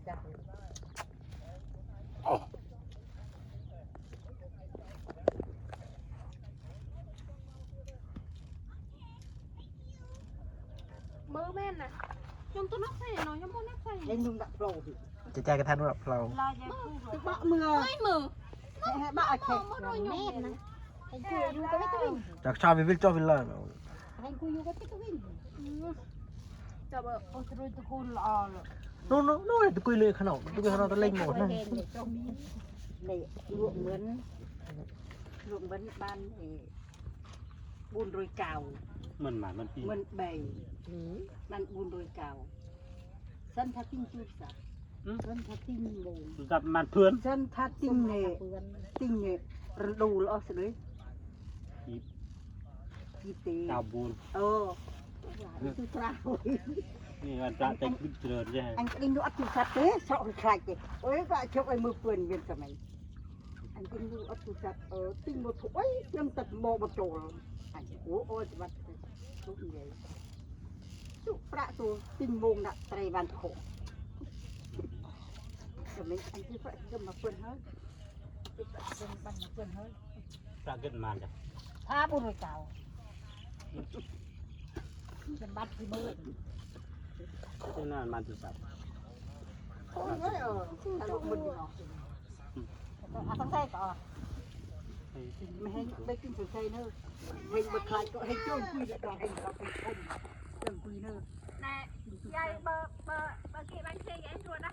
จับมือแม่นน่ะยมตัวนักใส่หน่อยยมตัวนักใส่ยังนุ่งดักโปรดิจะใจกระทันว่าเราตึกบะมือไม่มือบะแข็งแม่นนะไอ้กูอยู่ก็ไม่ต้องวิ่งจากชาววิลจอวิลล่าเนาะไอ้กูอยู่ก็ไม่ต้องวิ่งจะแบบโอ้ตรุยตะกูลอ่อเลยนู่นตะกุยเลยขนมตะกุยขนมตะเล่งหมดนั่นนี่รวมเหมือนบ้านบุญโดยเก่ามันปีมันใบมันบุญโดยเก่าสันทัดติ้งจุดสักสันทัดติ้งโบจับมันเพื่อนสันทัดติ้งเนี่ยติ้งเนี่ยดูแล้วสิเลยกีเตะดาวบุญคือตรานี่มันจะแต่งขึ้นเจริญใช่ไหมอันนี้ดูอัดจุดสัตว์เลยสองใครเจ้โอ้ยก็ชกไอ้มือปืนเวียนสมัยอันนี้ดูอัดจุดสัตว์ติ้งโบถุยยังตัดโบโจลอันนี้โอ้ยวัดทุกอย่างสุประตูติ้งวงน่ะไตรวันโขสมัยอันที่พระก็มาเปิดเฮ้ยเป็นบ้านมาเปิดเฮ้ยปลาเกิดมาจ้ะถ้าบุญเก่าเป็นบ้านที่มืดที่นั่นมันจะสับโอ้ยถ้าลูกมันออกต้องใส่ก่อนไม่ให้ได้กินสุดใจเนอะให้บักคลายก็ให้โจ้คุยแล้วก็ให้เราไปชมเรื่องคุยเนอะnè dây bơ kia bán xe vậy anh chua đó